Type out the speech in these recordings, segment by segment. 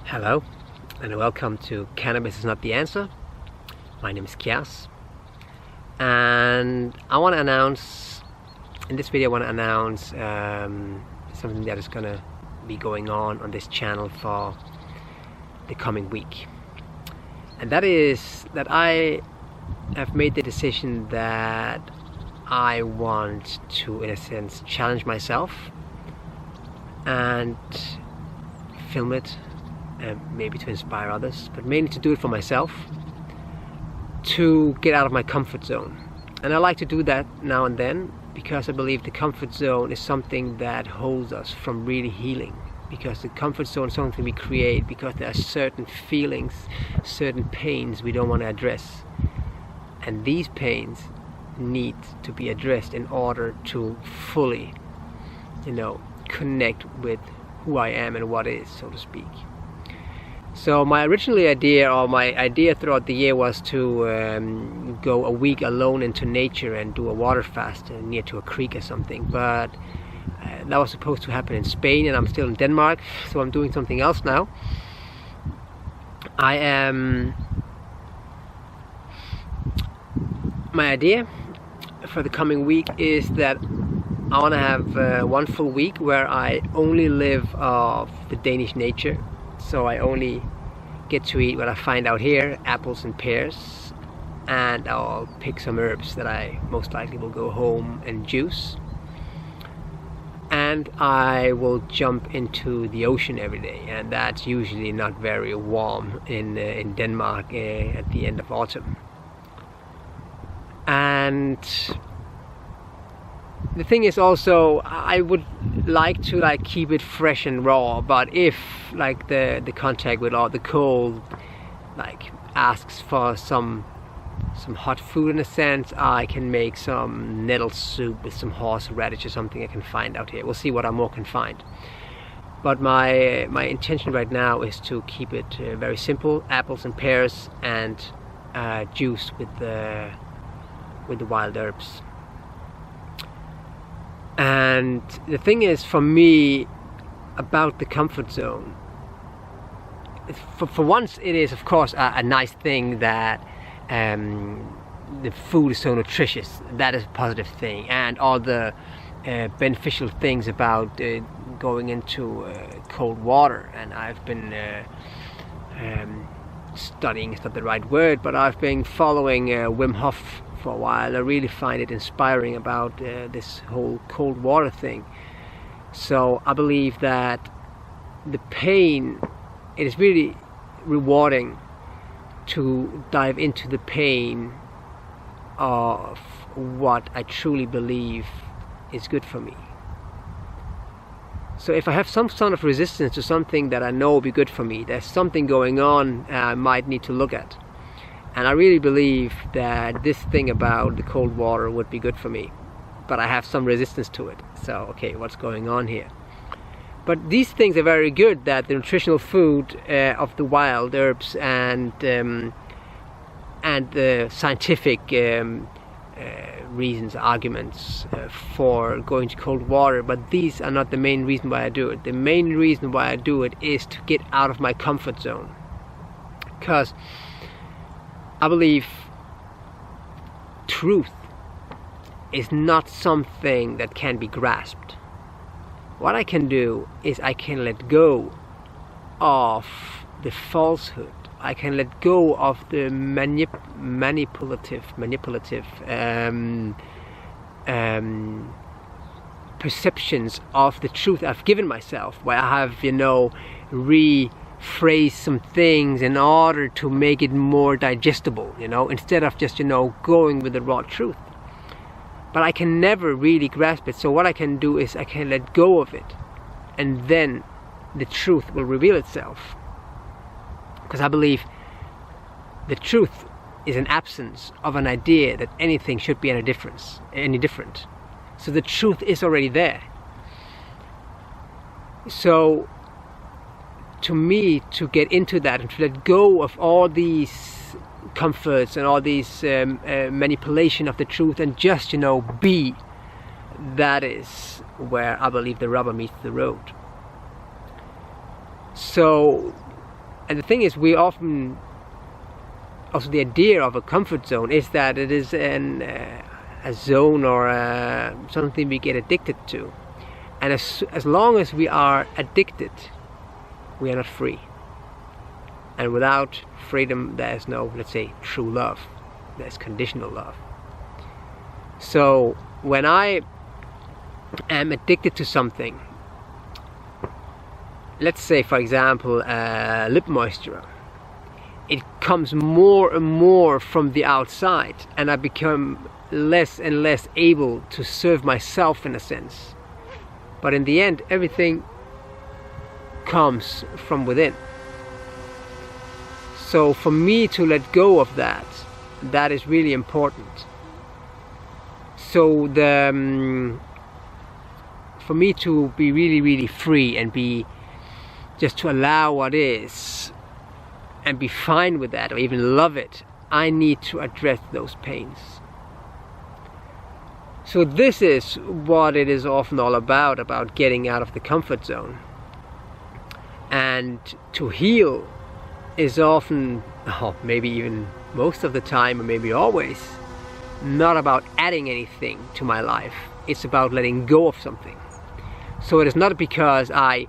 Hello and welcome to Cannabis is Not the Answer. My name is Kias, and I want to announce, in this video something that is going to be going on this channel for the coming week. And that is that I have made the decision that I want to, in a sense, challenge myself and film it, maybe to inspire others, but mainly to do it for myself, to get out of my comfort zone. And I like to do that now and then because I believe the comfort zone is something that holds us from really healing. Because the comfort zone is something we create because there are certain feelings, certain pains we don't want to address. And these pains need to be addressed in order to fully, connect with who I am and what is, so to speak. So my idea throughout the year was to go a week alone into nature and do a water fast near to a creek or something. But that was supposed to happen in Spain, and I'm still in Denmark, so I'm doing something else now. My idea for the coming week is that I want to have one full week where I only live off the Danish nature. So I only get to eat what I find out here, apples and pears, and I'll pick some herbs that I most likely will go home and juice. And I will jump into the ocean every day, and that's usually not very warm in Denmark at the end of autumn. And the thing is also, I would like to keep it fresh and raw, but if the contact with all the cold asks for some hot food, in a sense, I can make some nettle soup with some horseradish or something I can find out here. We'll see what I more can find. But my intention right now is to keep it very simple: apples and pears and juice with the wild herbs. And the thing is, for me, about the comfort zone, for once it is of course a nice thing that the food is so nutritious. That is a positive thing, and all the beneficial things about going into cold water. And I've been studying, it's not the right word, but I've been following Wim Hof for a while. I really find it inspiring about this whole cold water thing. So I believe that the pain, it is really rewarding to dive into the pain of what I truly believe is good for me. So if I have some sort of resistance to something that I know will be good for me, there's something going on I might need to look at. And I really believe that this thing about the cold water would be good for me, but I have some resistance to it. So, okay, what's going on here? But these things are very good, that the nutritional food of the wild herbs and the scientific reasons, arguments for going to cold water, but these are not the main reason why I do it. The main reason why I do it is to get out of my comfort zone. Because I believe truth is not something that can be grasped. What I can do is I can let go of the falsehood. I can let go of the manipulative perceptions of the truth I've given myself, where I have, rephrased some things in order to make it more digestible, instead of just, going with the raw truth. But I can never really grasp it. So what I can do is I can let go of it, and then the truth will reveal itself. Because I believe the truth is an absence of an idea that anything should be any different. So the truth is already there. So to me, to get into that and to let go of all these comforts and all these manipulation of the truth and just be, that is where I believe the rubber meets the road. So And the thing is, we often, also the idea of a comfort zone is that it is a zone or something we get addicted to. And as long as we are addicted, we are not free. And without freedom, there is no, let's say, true love. There's conditional love. So when I am addicted to something, let's say for example lip moisture, it comes more and more from the outside, and I become less and less able to serve myself in a sense. But in the end, everything comes from within. So for me to let go of that, that is really important. So for me to be really free and be just to allow what is and be fine with that, or even love it, I need to address those pains. So this is what it is often all about getting out of the comfort zone. And to heal is often, maybe even most of the time, or maybe always, not about adding anything to my life. It's about letting go of something. So it is not because I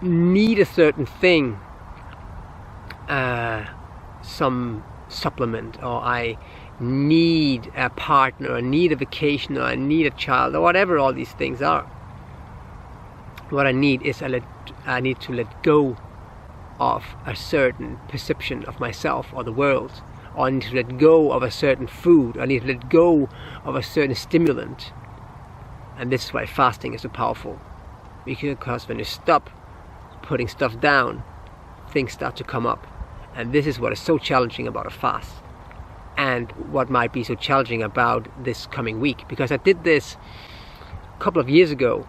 need a certain thing, some supplement, or I need a partner, or I need a vacation, or I need a child, or whatever all these things are. What I need is I need to let go of a certain perception of myself or the world, or I need to let go of a certain food, I need to let go of a certain stimulant. And this is why fasting is so powerful, because when you stop putting stuff down, things start to come up. And this is what is so challenging about a fast, and what might be so challenging about this coming week, because I did this a couple of years ago.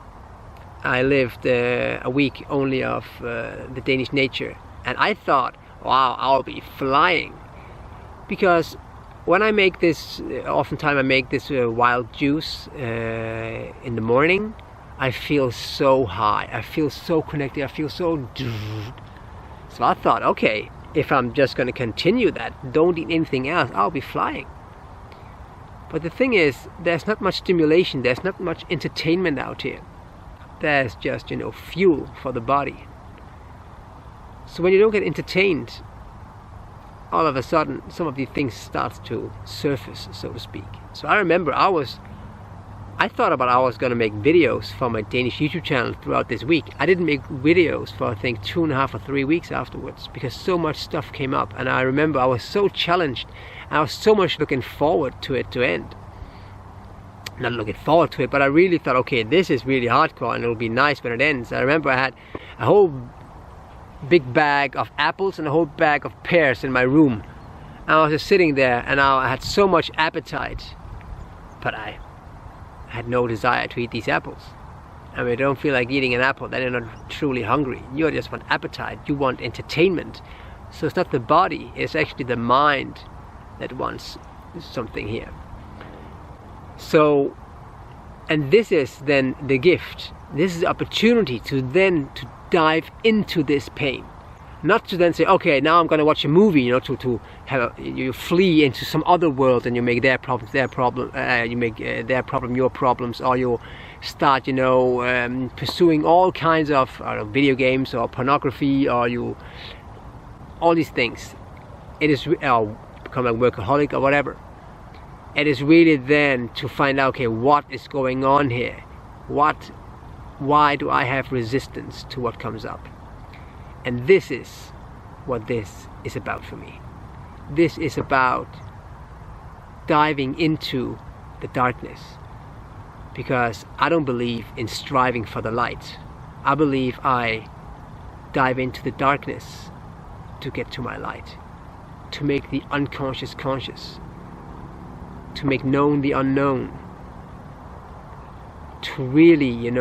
I lived a week only of the Danish nature, and I thought, wow, I'll be flying, because when I make this, oftentimes I make this wild juice in the morning, I feel so high, I feel so connected, I feel so. So I thought, okay, if I'm just going to continue that, don't eat anything else, I'll be flying. But the thing is, there's not much stimulation, there's not much entertainment out here. There's just, fuel for the body. So when you don't get entertained, all of a sudden some of these things start to surface, so to speak. So I remember I thought about I was going to make videos for my Danish YouTube channel throughout this week. I didn't make videos for I think 2.5 or 3 weeks afterwards, because so much stuff came up, and I remember I was so challenged, and I was so much looking forward to it to end. Not looking forward to it, but I really thought, okay, this is really hardcore and it'll be nice when it ends. I remember I had a whole big bag of apples and a whole bag of pears in my room, and I was just sitting there, and I had so much appetite, but I had no desire to eat these apples. I mean, I don't feel like eating an apple, then you're not truly hungry. You just want appetite, you want entertainment. So it's not the body, it's actually the mind that wants something here. So, and this is then the gift. This is the opportunity to then to dive into this pain. Not to then say, okay, now I'm going to watch a movie, to have you flee into some other world and you make their problems their problem, you make their problem your problems, or you start, pursuing all kinds of video games or pornography, or all these things. It is, or become a workaholic or whatever. It is really then to find out, okay, what is going on here? Why do I have resistance to what comes up? And this is what this is about for me. This is about diving into the darkness, because I don't believe in striving for the light. I believe I dive into the darkness to get to my light, to make the unconscious conscious, to make known the unknown, to really,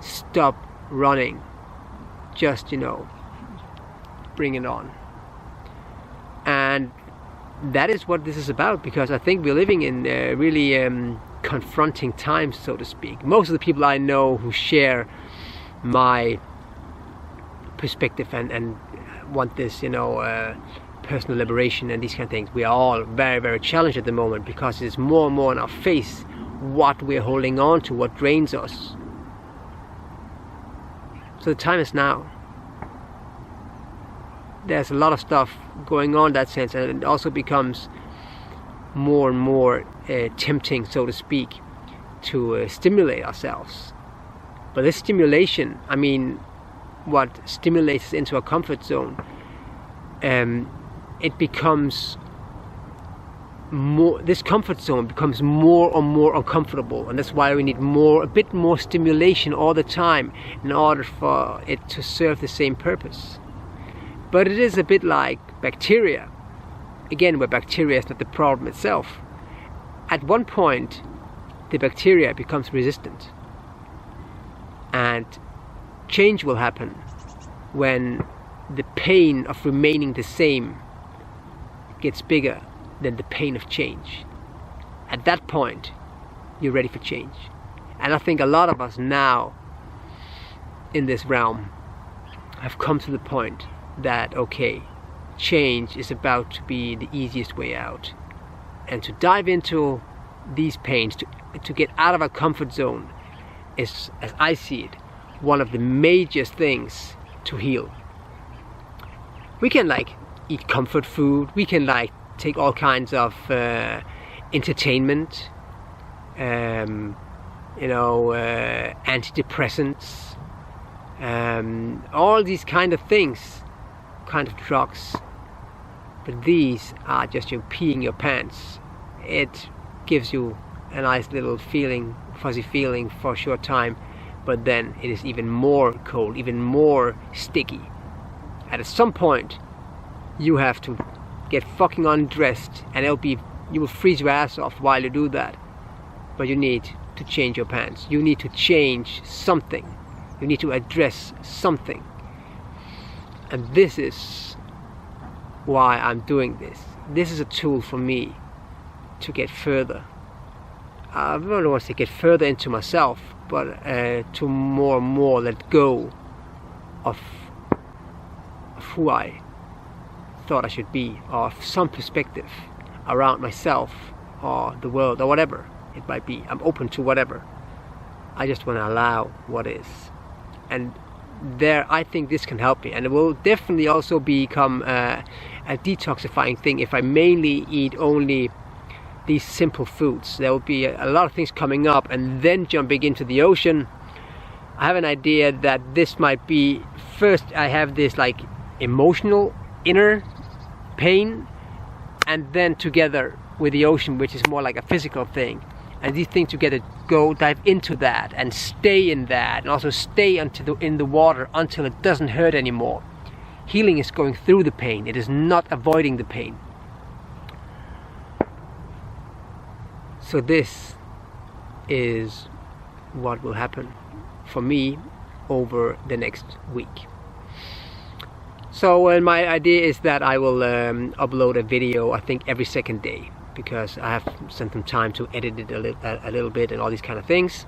stop running, just, bring it on. And that is what this is about, because I think we're living in really confronting times, so to speak. Most of the people I know who share my perspective and want this, personal liberation and these kind of things. We are all very, very challenged at the moment because it's more and more in our face what we're holding on to, what drains us. So the time is now. There's a lot of stuff going on in that sense, and it also becomes more and more tempting, so to speak, to stimulate ourselves. But this stimulation, I mean, what stimulates us into a comfort zone, it becomes more, this comfort zone becomes more and more uncomfortable, and that's why we need a bit more stimulation all the time in order for it to serve the same purpose. But it is a bit like bacteria, again, where bacteria is not the problem itself. At one point the bacteria becomes resistant, and change will happen when the pain of remaining the same gets bigger than the pain of change. At that point, you're ready for change. And I think a lot of us now in this realm have come to the point that, okay, change is about to be the easiest way out. And to dive into these pains, to get out of our comfort zone, is, as I see it, one of the major things to heal. We can eat comfort food, we can take all kinds of entertainment, antidepressants, all these kind of things, kind of drugs. But these are just you peeing your pants. It gives you a nice little feeling, fuzzy feeling for a short time, but then it is even more cold, even more sticky. And at some point you have to get fucking undressed, and you will freeze your ass off while you do that. But you need to change your pants. You need to change something. You need to address something. And this is why I'm doing this. This is a tool for me to get further. I don't want to say get further into myself, but to more and more let go of who I thought I should be, or some perspective around myself or the world or whatever it might be. I'm open to whatever. I just want to allow what is. And there, I think this can help me, and it will definitely also become a detoxifying thing if I mainly eat only these simple foods. There will be a lot of things coming up, and then jumping into the ocean, I have an idea that this might be, first I have this emotional inner pain, and then together with the ocean, which is more like a physical thing, and these things together dive into that and stay in that, and also stay in the water until it doesn't hurt anymore. Healing is going through the pain, it is not avoiding the pain. So this is what will happen for me over the next week. So my idea is that I will upload a video, I think, every second day, because I have spent some time to edit it a little bit and all these kind of things.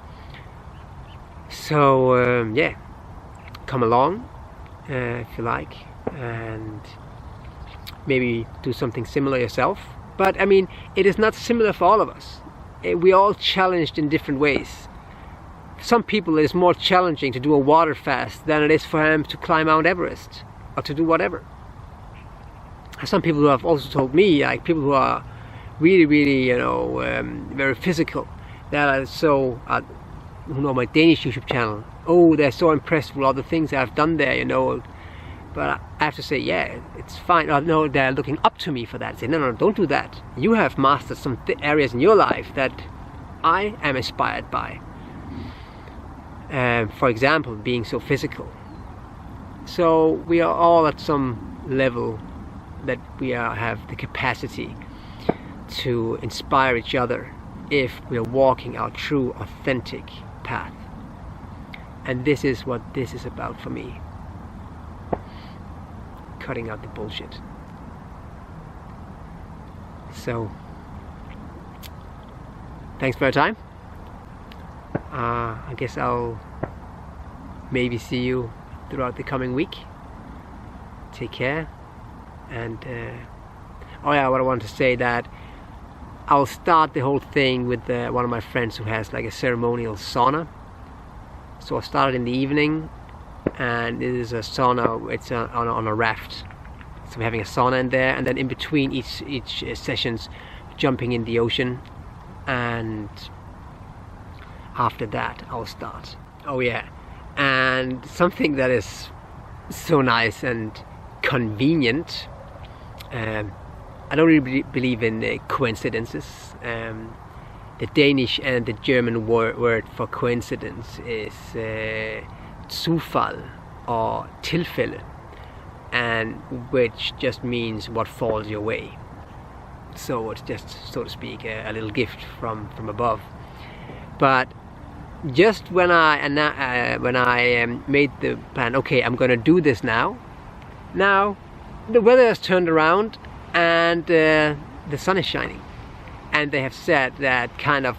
So yeah, come along if you like, and maybe do something similar yourself. But I mean, it is not similar for all of us. We're all challenged in different ways. For some people it is more challenging to do a water fast than it is for them to climb Mount Everest or to do whatever. Some people who have also told me, people who are really, really, very physical, that are so, who know my Danish YouTube channel, oh, they're so impressed with all the things I've done there, But I have to say, yeah, it's fine. No, they're looking up to me for that. I say, no, don't do that. You have mastered some areas in your life that I am inspired by. For example, being so physical. So we are all at some level that we have the capacity to inspire each other if we are walking our true, authentic path. And this is what this is about for me. Cutting out the bullshit. So, thanks for your time. I guess I'll maybe see you throughout the coming week. take care. And oh yeah, what I want to say, that I'll start the whole thing with one of my friends who has like a ceremonial sauna. So I'll start it in the evening, and it is a sauna. It's on a raft. So we're having a sauna in there, and then in between each sessions, jumping in the ocean, and after that I'll start. Oh yeah, and something that is so nice and convenient. I don't really believe in coincidences. The Danish and the German word for coincidence is Zufall or tilfælde, and which just means what falls your way. So it's just, so to speak, a little gift from above. But just when I made the plan, okay, I'm gonna do this now. Now the weather has turned around, and the sun is shining, and they have said that kind of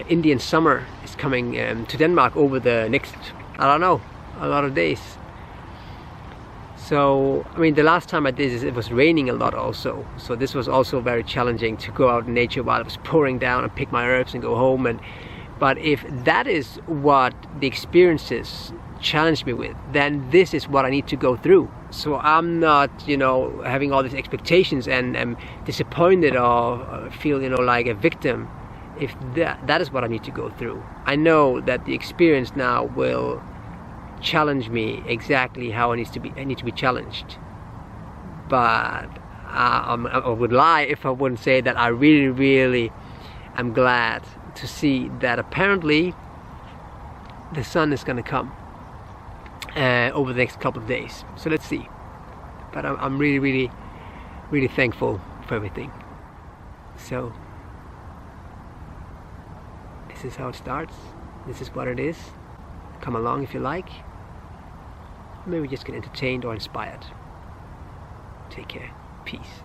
Indian summer is coming to Denmark over the next, I don't know, a lot of days. So I mean, the last time I did this, it was raining a lot also, so this was also very challenging to go out in nature while it was pouring down and pick my herbs and go home. But if that is what the experiences challenged me with, then this is what I need to go through. So I'm not, having all these expectations and am disappointed or feel, like a victim. If that is what I need to go through, I know that the experience now will challenge me exactly how I need to be challenged. But I would lie if I wouldn't say that I really, really am glad to see that apparently the sun is going to come over the next couple of days. So let's see. But I'm really, really, really thankful for everything. So this is how it starts. This is what it is. Come along if you like. Maybe just get entertained or inspired. Take care. Peace.